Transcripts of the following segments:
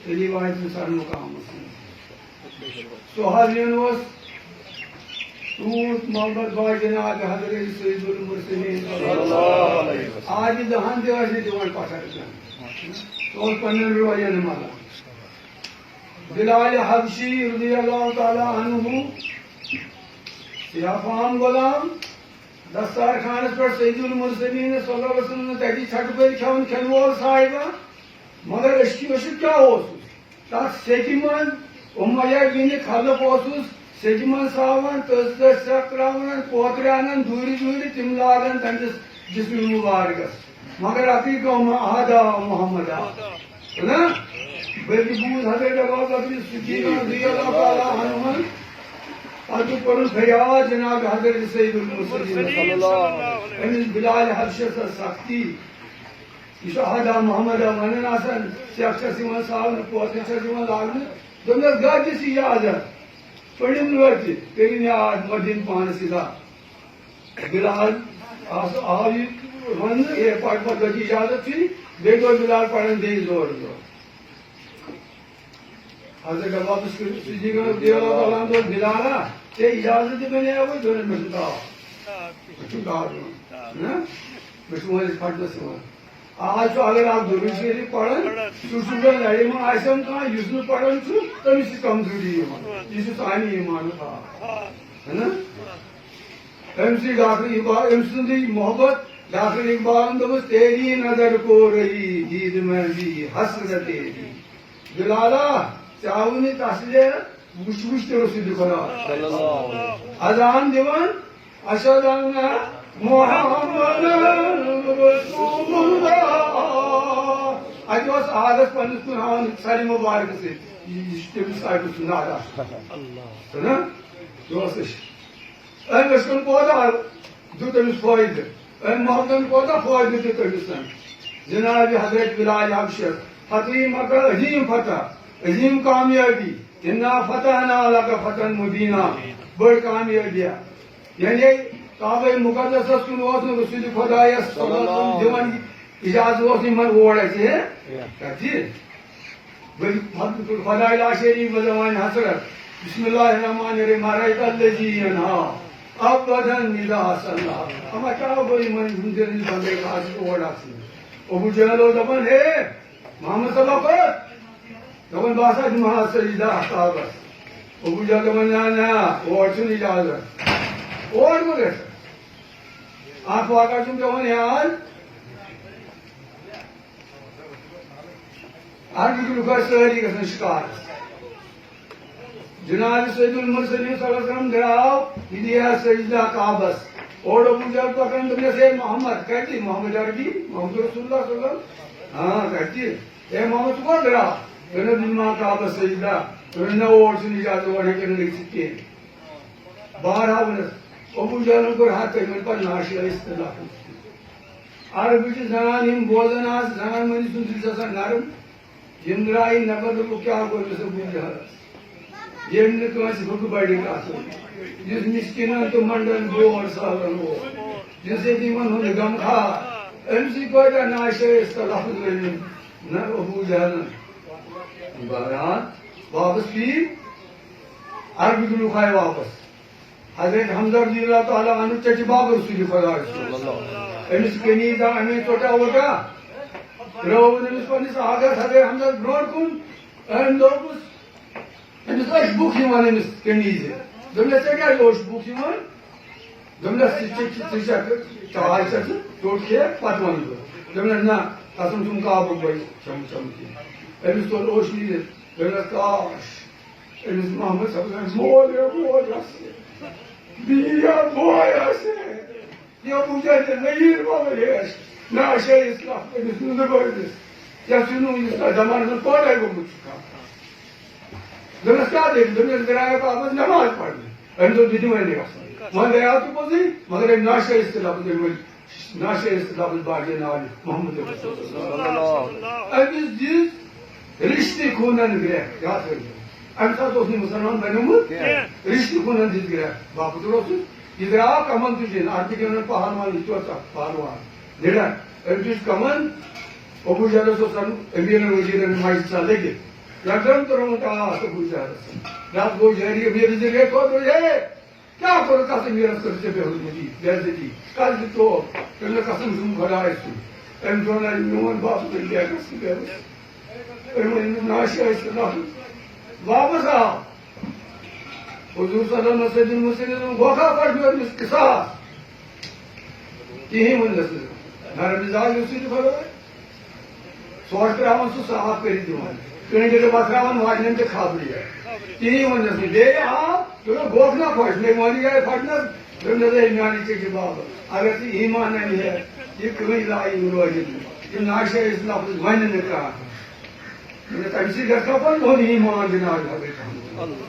تیلی واحد سر مقام سہالین ٹوٹ محمد بائی جناب حضرت سید المرسلین آج دہن تہ دِوان پتھر تو پنن روین مالا بلال حبشی رضی اللہ تعالی عنہ سیاہ فام غلام دستارخانس پر سید المرسلین صلی اللہ علیہ وسلم تتی چھٹ پہ کھان کھن وول صاحبہ مگر اشک کیا تک سیکہ من امیہ گنہ خلق سیکہ من ساون تس تس سک تراون کوتر انان دور تم لاگن تمس جسم مبارکس مگر اتی گو آدا محمد نا بلکہ بود حضرت ابو بکر صدیق رضی اللہ تعالی عنہ ادو پڑھن فریاد جناب حضرت سید المرسلین صلی اللہ علیہ بلال حبشہ سختی یہ آدا محمد ونن آسان سیک چھ ساون کوتر چھ لاگن دمس گھر سی اجازت پڑھن وقت کریں یاد مدین پان سیدھا بلال آو ون یہ پڑھ پہ اجازت تھی بیٚیہِ گوٚو بلال پڑھن بیٚیہِ زور حضرت ابو بکر صدیق رضی اللہ تعالیٰ عنہ بلالا ژےٚ اجازت دِ بنے وۄنۍ دوٚپُن مےٚ چھُ گاو مےٚ چھُ گاو نا مےٚ چھُ وۄنۍ پھٹنس یِوان آج چھُ اگر اکھ درود شریف پڑھان سُہ چھُ زن لڑِ منٛز آسن کانٛہہ یُس نہٕ پڑھان چھُ تٔمِس چھِ کمزوری یِوان یہِ چھُ سانہِ ایٖمانُک حال ہے نا أمۍ سٕے ڈاکٹر اقبال أمۍ سُنٛدٕے محبت ڈاکٹر اقبالن دوٚپُس تیری نظر کو رہی دید میں بھی حسرت تیری بلالا ژےٚ آوُے نہٕ تسلیہ وٕچھ وٕچھ تہِ رسول خدا اذان دِوان اشہد ان محمد رسول اللہ اتہ اوس آدس پنس کن ہاوان سر مبارک سۭتۍ یہِ چھُ تٔمِس صاحبہٕ سُنٛد نادا نا یہِ اوس أمۍ عشقن کوتاہ دیُت أمِس فٲیدٕ أمۍ محبتن کوتاہ فٲیدٕ دیُت أمِس جناب حضرت بلال حبشہ فتح مکہ عظیم فتح عظیم کامیابی انا فتحنا لک فتحا مبینا بڑ کامیابیہ یعنی کعبہ مقدس کن اوس نہٕ رسول خدایس صلی اللہ علیہ وسلم دِوان اجازت اوس یِمن اور اَسہِ کتہِ خداے لا شریٖف وزوان حسرت بسم اللہ الرحمن الرحیم رأیت الذی ینہا ابدا اذا صلی اما کیا گوٚو یِمن ہُنٛد بندے آسہِ اور آسٕنۍ ابو جہل اوس دپان ہے محمد صلی اللہ علیہ وسلم دپان بہٕ ہسا دِمہا سجدہ کعبس ابو جہل دپان نہ اور چھُنہٕ اجازت اور ما گژھِ اکھ واقعہ چھُم پیوان یاد اکھ لُکھ ٲسۍ سٲری گژھان شِکارس جناب سید المرسلین صلی اللہ علیہ وسلم درٛاو یہِ دِیا سجدہ کعبس اور ابو جہل پکان دوٚپنس ہے محمد کتہِ محمد عربی محمد رسول اللہ صلی اللہ علیہ وسلم ہاں کتہِ ہے محمد ژٕ کوٚت درٛاو دوٚپنس بہٕ دِمہا کعبس سجدہ دوٚپنس نہ اور چھُنہٕ اجازت اور ہیٚکن نہٕ گٔژھِتھ کینٛہہ بہرحال ووٚنس ابو جہلن کوٚر ہتھ تٔمۍ پتہٕ ناشٲیِز تہٕ لفظ عربٕچہِ زنان یِم بوزان آسہٕ زنان مٔہنِس سُنٛد دِل چھُ آسان نرم یِم درٛایہِ نٮ۪بر دوٚپُکھ کیٛاہ گوٚو أمِس ابو جہلس ییٚمۍ نہٕ کٲنٛسہِ بُکہٕ بٔڑِتھ آسان یُس مِسکیٖنن تہٕ منٛڈن بیور سالن اوس یُس ییٚتہِ یِمن ہُنٛد غمخار أمۍ سٕے کۭتیاہ ناشٲیِز تہٕ لفظ ؤنِم نہ ابو جہلن بہرحال واپس پیٖر عربٕکۍ لُکھ آیہِ واپس حضرت حمزہ رضی اللہ تعالیٰ عنہ چچہِ باب رسول خدا أمِس کنیز آو اَمے ژوٚٹا ووٚٹا ترٛٲوٕن أمِس پننِس آگس حضرت حمزہ برونٛٹھ کُن أمۍ دوٚپُس أمِس ٲس بُکھ یِوان أمِس کنیزِ دوٚپنس ژےٚ کیٛازِ اوس بُکھ یِوان دوٚپنس ژٕ چھکھ چاے چھکھ ژٕ ژوٚٹ کھیٚکھ پتہٕ وَنہٕ بہٕ دوٚپنس نہ قسم چھُم کعبُک بٔے کھیوٚمُت کینٛہہ أمِس توٚر اوش نیٖرِتھ دوٚپنس کاش أمِس محمد صٲبس مول ہے مول آسہِ بیٚیہِ بوے آسہِ یہِ ابو جہل نٔیٖر وۄلُر ٲسۍ ناشٲیِز لفظ أمِس نہٕ بٲدِس یَتھ چھُنہٕ وٕنیُک زمانس منٛز پٲدَے گوٚمُت چھُ کانٛہہ دوٚپنس کیٛاہ دٔلیٖل دوٚپنس درٛایو کعبس نٮ۪ماز پرنہِ أمۍ دوٚپ بہٕ دِمے نہٕ گژھُن وۄنۍ درٛایو تہِ پوٚزُے مگر أمۍ ناشٲیِز تہِ لفظ أمۍ ؤنۍ ناشٲیِز تہِ لفظ باقٕے ناوِ محمد أمِس دِژ رِشتہٕ خوٗنن گرٛٮ۪کھ یاد تھٲیزیو اَمہِ ساتہٕ اوس نہٕ مُسلمان بنیومُت رِشتہٕ خوٗنن دِژ گرٛٮ۪کھ باپتر اوسُس یہِ درٛاو کمن تُجِن عربٕکۍ وَنان پہلوان یہِ چھُ پہلوان نِڈر أمۍ تُج کمن ابو جہلس اوس امیٖرن ؤزیٖرن مجلسا لٔگِتھ لگن ترمت آس گزارس رات گو جاری میرے ذریعے کو تو ہے کیا کرو قسم میرا کرتے بے حرمتی بے عزتی کل تو کل قسم سم خدا ہے تو ان دونا نون باپ نے لیا قسم بے میں ناشی ہے واپس آ حضور صلی اللہ علیہ وسلم وقا پر جو اس قصاص تیہی من لسل نار مزاج اسی تو بھلو ہے سوچ کر آمان سو صحاب کری دیوان کہیں جگہ بات رامان واجنن تے خابری ہے تیہی من لسل دے آپ تو گوکنا پھوش میں مانی گئے پھٹنا تو نظر ایمانی چکے بابا اگر تی ایمان نہیں ہے یہ کمی لائی مروجن یہ ناشی اس لفظ وین نے کہا میں نے تمسی گھر پر دونی ایمان جناج حضرت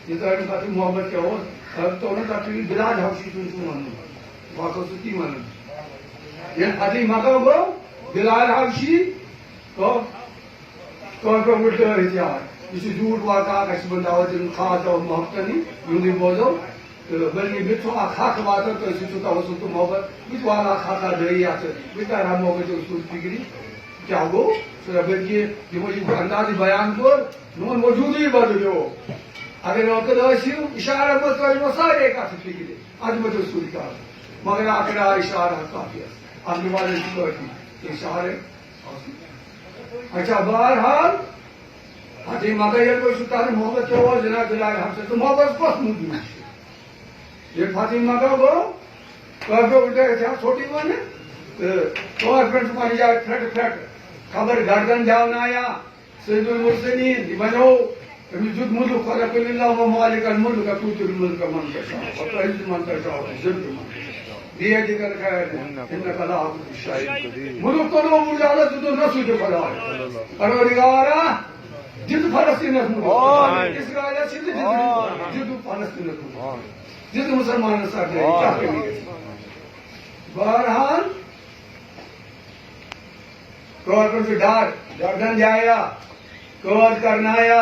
یہ تو ایک بات محبت کیا ہو تو انہوں نے بلاد حوشی تم کو مانو واقع ستی مانو یہ علی مقام کو بلال حوشی کو اٹھتے ہوئے جار اسے جھوٹ واقعہ کسی بنداوت ان خاص اور محبت نہیں یوں نہیں بولو بلکہ بچو آخاق بات ہے تو اسی چھوٹا ہو سکتا محبت بچو آخاقہ دہی آتے بچہ رہا محبت جو اس فکری کیا ہو سر بلکہ یہ مجھے اندازی بیان کو نون موجود ہی بدلو اگر وقت اشیو اشارہ مت کرو سارے کا فکری آج مجھے سوری کا مگر آخر اشارہ کافی ہے اگلے والے کی کرتی اشارے اچھا بہرحال حتی مگر یہ کوئی سلطان محبت کے وہ جناب بلال ہم سے تو محبت بہت موجود ہے یہ فاطمہ مگر وہ کہتے اٹھے تھے چھوٹی ون تو اپنے تمہاری جائے پھٹ خبر گردن جاؤنا آیا سید المرسلین بنو جد ملک خلق اللہ و مالک الملک توت الملک من تشاء وتعز من تشاء وتذل من تشاء بیدک الخیر انک لا شاہد ملک تو لو مجالہ تو نسو جو خدا ہے پروردگارا جد فلسطین اسمو اسرائیل سے جد فلسطین اسمو جد مسلمان ساتھ ہے کیا کریں گے بہرحال کور پر سے ڈار گردن جایا کور کرنا آیا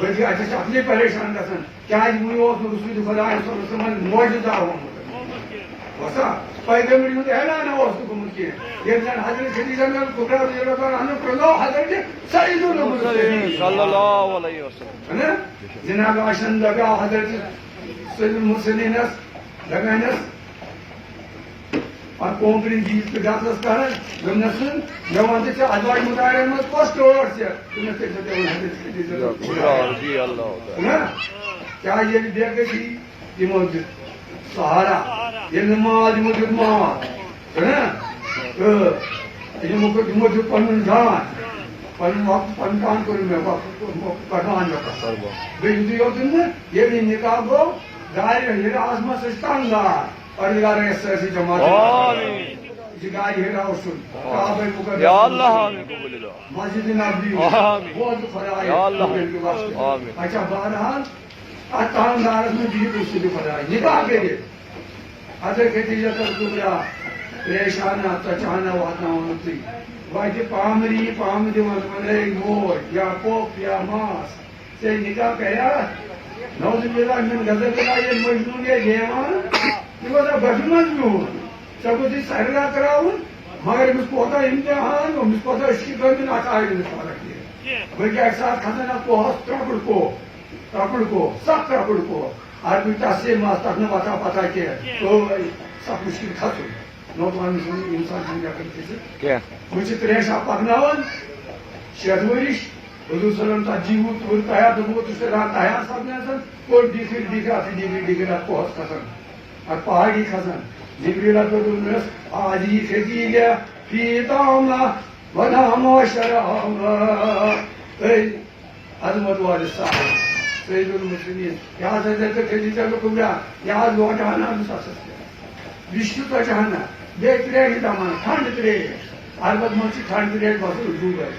بلکہ اچھا اپنی پریشان گژھان کیازِ وُنہِ اوس نہٕ رسول خۄدا صلی اللہ علیہ وسلمن معجزہ ہومُت وسا پیغمبر ہُنٛد اعلان اوس نہٕ گوٚمُت کینٛہہ ییٚلہِ زن حضرت خدیجہ کبریٰ رضی اللہ عنہ پرٛزو حضرت سعید المرسلین صلی اللہ علیہ وسلم ہے نا جناب آشن دپیٛاو حضرت سید المرسلینس دپیٛانس پتہٕ کونکرِن چیٖز تہٕ گژھس کران دوٚپنس مےٚ وَن تہٕ ژےٚ ازواج مُطہرن منٛز کۄس ٹٲٹھ چھےٚ دوٚپنس تیٚلہِ چھےٚ ژےٚ حضرت خدیجہ رضی اللہ نا کیٛازِ ییٚلہِ بے گژھی یِمو دیُت سہارا ییٚلہِ نہٕ مال یِمو دیُت مال نا یِمو دیُت پنُن جان پنُن وقت پنُن پان کوٚرُن مےٚ پکناون مےٚ پتہٕ بیٚیہِ یُتُے یوت نہٕ ییٚلہِ یہِ نکاح گوٚو گاڑِ ییٚلہِ آسمس ٲسۍ تنگ دار پروردگار گژھِ سٲرسٕے جماعت یہ گاڑِ ہیرا اوسُن کعبہ یا مقدس اللہ آمین قبول اللہ مسجد نبوی آمین بہت خدایا یا اللہ آمین آمین اچھا بہرحال اتھ تاندارس میں بہت رسول خدایا نکاح کٔرِتھ حضرت خدیجہ کبریٰ پریشانہ ژۄچانہ واتناوان تُہۍ وتہِ پامری پامہٕ دِوان دپان اے موج یا پوٚپ یا ماس ژےٚ نکاح کریاتھ نوز باللہ من غضب اللہ ییٚلہِ مجنون گٔے دیوان تِمو دوٚپ بہٕ چھُس مجنون ژےٚ گوٚژھُے سرگا تراوُن مگر أمِس کوتاہ امتحان أمِس کوتاہ شِکٲرِن اکھ آیہِ نہٕ فرق کینٛہہ بٔلکہِ اکہِ ساتہٕ کھسان اَتھ کوہس ترٛکُر کوہ سخ ترٛکُر کوہ اگر تتھ سے مس تتھ نہٕ وتھا پتہ کینٛہہ سخ مُشکل کھسُن نوجوان انسان چھُنہٕ ہٮ۪کان کھٔسِتھ وۄنۍ چھِ ترٛیش پکناوان 6 ؤرِش حضور صلی اللہ علیہ وسلم ژتجی وُہ تُر تیار دوٚپمُت ژٕ چھُکھ تیار سپدنس کوٚر ڈِگری اتھ کوہس کھسان اتھ پہاڑی کھسان جبریل دوٚپنس آجی ختیجہ فی طعامہ ونام شرابہ اے عظمت والے صاحب سید المرسلین یہ حظ حضرت خدیجہ کبریٰ یہ حظ لوٹہٕ ہنا ساسس وشتہٕ ژۄچہِ ہنا بیٚیہِ ترٛیشہِ دمان ٹھنڈٕ ترٛیش البتہ منٛز چھِ ٹھنڈٕ ترٛیش باسان ڈوٗبے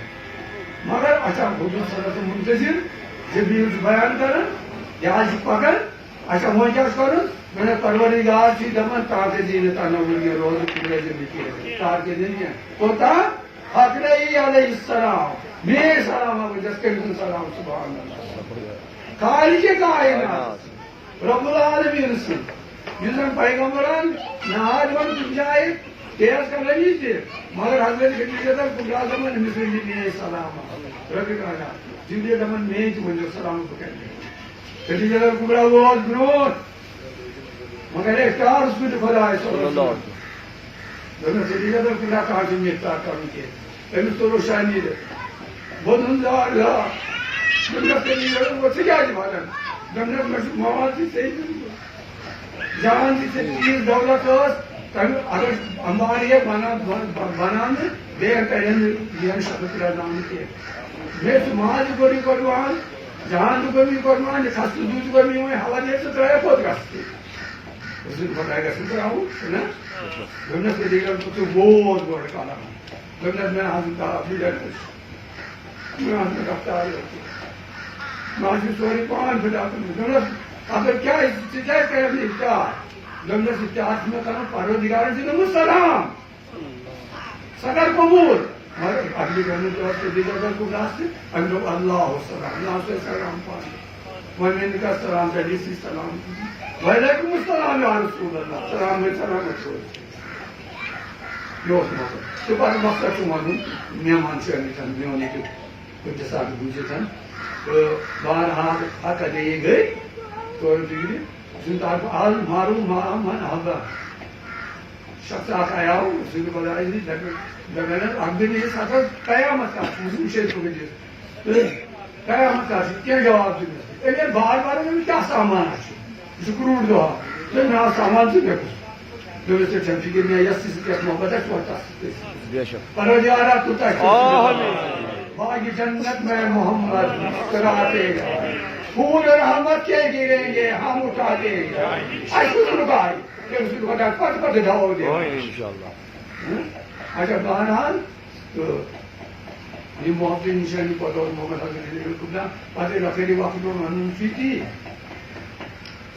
مگر اچھا حضور صلی اللہ علیہ وسلم منتظر جبریل چھُ بیان کران یہ حظ چھُ پکان اچھا وۄنۍ کیٛاہ چھُ کرُن میرے پروردگار چھُ دپان تاکہ دینہِ تنوُر یہ روزٕ کُنہِ زندگی تاکہ دینہِ کوتاہ حقرئی علیہ السلام میرے سلام وجس کٔرِتھ سلام سبحان اللہ خالق کائنات رب العالمین سُنٛد یُس زن پیغمبرن ناد ون کُنہِ جایہِ تیز کرنی تہِ مگر حضرت خدیجہ کبریٰ دپان أمِس ؤنِو میٲنۍ سلام رب کائنات جبریل دپان میٲنۍ تہِ ؤنِو سلام بہٕ کرٕ خدیجہ کبریٰ ووت برونٛٹھ مگر اختیار رسول خدا صلی اللہ علیہ وسلم دوٚپنس خدیجہ کبریٰ کانٛہہ چھُنہٕ اختیار کرُن کینٛہہ أمِس توٚر شانے ووٚنُن زار دوٚپنس خدیجہ ژٕ کیٛازِ ونان دوٚپنس مےٚ چھُ مال تہِ ژےٚ جان تہِ ژےٚ چیٖز دولت ٲس تمہِ اگر امبانی بناونہٕ بیٚیہِ کرن نہٕ یِہن شبد رلاونہٕ کینٛہہ مےٚ چھُ مال تہِ کوٚر یہِ قۄربان جان تہِ کوٚر یہِ قۄربان یہِ خستہٕ دوٗد تہِ کوٚر مےٚ وۄنۍ حوالہٕ ژٕ ترٛایکھ کوٚت گژھِ رسول خدا گژھِ ترٛاوُن نا دوٚپنس خدیجہ ژٕ ووت گۄڈٕ کلام دوٚپنس مےٚ حظ مےٚ حظ نہٕ رفتار مےٚ حظ چھُ سورُے پان فِدا کوٚرمُت دوٚپنس اگر کیٛازِ ژٕ کیٛازِ کرکھ نہٕ اختیار دوٚپنس اختیار چھُ مےٚ کرُن پروردگارن چھُ دوٚپمُت سلام سۄ کر قبوٗل مگر اگلہِ گٔمٕژ ٲس خدیجہ کبریٰ تہِ أمۍ دوٚپ اللہ سلام اللہ صلی سلام پانہٕ وۄنۍ مےٚ کر سلام تیٚلہِ سی سلام وعلیکم السلام یا رسول اللہ سلام سلام یہ اوس مقصد تہٕ پتہٕ مقصد چھُ ونُن مہمان چھِ ٲمٕتۍ میون ییٚتہِ کُنہِ ساتہٕ بوٗزِتھ تہٕ بہرحال اکھ اَدے گٔے ژورِ ڈگری سُنٛد طرفہٕ آز معروٗف من حضا شخص اکھ آیاو رسول خدا نِش دپان اکھ دٔلیٖل ہسا قیامت کتھ شیٚیہِ دِتھ تہٕ قیامت کتھ چھِ کینٛہہ جواب دِنس أمۍ بار بار أمِس کیٛاہ سامان چھُ یہِ چھُ کرٛوٗڑ دۄہ تہٕ مےٚ آو سامان ژٕ مےٚ کُس دوٚپمس ژےٚ چھَنہٕ فِکر مےٚ یۄس تہِ سۭتۍ محبت آسہِ وۄتھ تتھ سۭتۍ پروردگارا توٗتاہ باغ جنت میں محمد کراتے پھول رحمت کے گریں گے ہم اٹھا دیں گے پت پت ڈھاؤ دے اچھا بہرحال تو یہ محبت نشانی پتہ محمد حضرت قبلہ پتہ رکھے وقت ون تی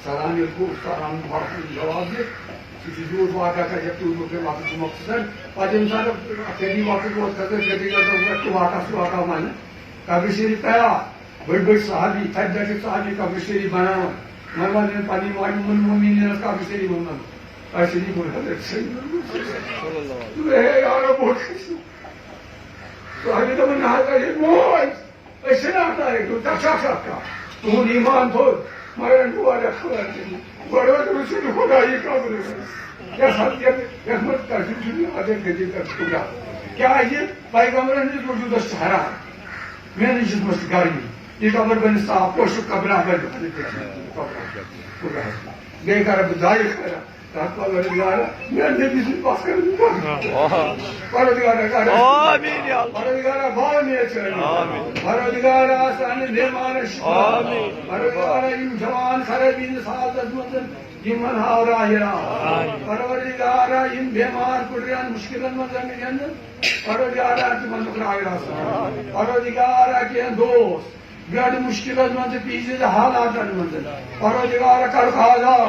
سلام سلام جواب دے زیوٗٹھ واقعہ جب تیوٗت وقت مختصر پتہٕ ییٚمہِ ساتہٕ خٲلی وقت ووت خٲطرٕ واقعہ سُہ واقعہ ونہٕ قبرِ شریٖف تیار بڑی بڑی صحابی تھد تھد صحابی قبر شریف بناوان مرمان پنی ماجہِ مومنین قبر شریف ونان شریف حضرت صلی یارو بوڑ صحابی دپان یہ موج أسۍ چھِنہٕ تُہُنٛد ایٖمان تھوٚد مگر واریاہ خبر گۄڈٕ ٲس رسول خۄدایی قبر یتھ منٛز ترجمہٕ چھُنہٕ اگر گٔژھِتھ کیٛازِ پیغمبرن ہٕنٛدِس وجوٗدس چھِ حرام میٲنِس جسمس چھِ گرمی یہِ قبر بنہِ صاف پوشُک قبرا بنہِ بیٚیہِ کرٕ بہٕ دعایہِ خٲرا تتھ پروردگارا میٛانہِ نبی سٕنٛدۍ پتھ پروردگارا آمین یا اللہ پروردگارا باو نیت پروردگارا سانہِ مہمانس شفا پروردگارا یِم جوان خرٲبی ہٕنٛدِس حالتس منٛز یِمن ہاو راہِ راہ پروردگارا یِم بیمار پٕڈرن مُشکلن منٛز زمین پروردگارا تِمن راہِ راہ پروردگارا کینٛہہ دوست گڑ مشکلات من پیچھے حالاتن من پروردگار کر آزاد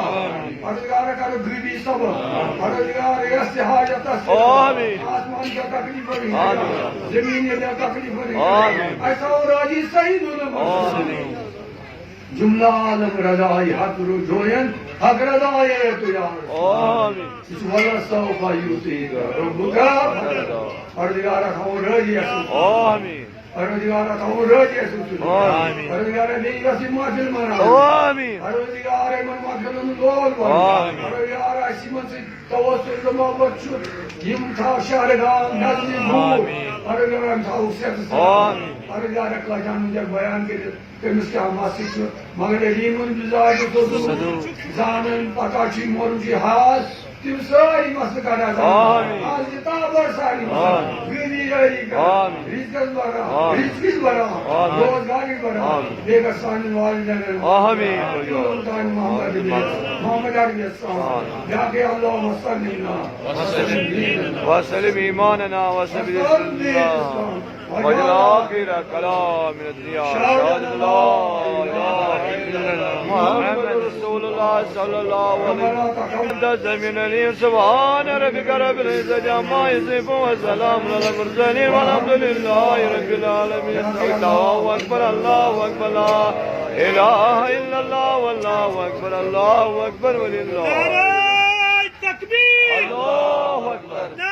پروردگار کر غریبی سب پروردگار یس حاجت آسمان کا تکلیف زمین کا تکلیف ایسا راضی سعید جملہ عالم رضائی حق رجوین حق رضائی تو یار اس والا سوف یعطیک ربک پروردگار ہم راضی آمین پروردگارا تھاو راضی اسو آمین پروردگارا میری وسی محفل منا آمین پروردگارا من محفلن دول بن پروردگارا سیمن سے توسل محبت چھُ یم تھاو شہرگان نزدیک دور پروردگارا تھاو صحت آمین پروردگارا کلا جان مجھے بیان کٔرِتھ تٔمِس کیٛاہ مسئلہ چھُ مگر علیٖمن بِذاتِ زانن پتہ چھُ مولوی جی حاس تم ساری مسئلہ کڑان آز کتابر ساری غریبی جاری کر رزقس بڑھا رزقس بڑھا روزگاری بڑھا بے گھر سانی والدین محمد عربی السلام جاکے اللہم صلی اللہ وسلم ایماننا وسبل اللہ وجل آخر کلام من الدنیا شهادة لا إله إلا الله محمد رسول الله صلى الله عليه وسلم سبحان ربك رب العزة عما يصفون وسلام على المرسلين والحمد لله رب العالمين الله أكبر الله أكبر لا إله إلا الله والله أكبر الله أكبر ولله الله أكبر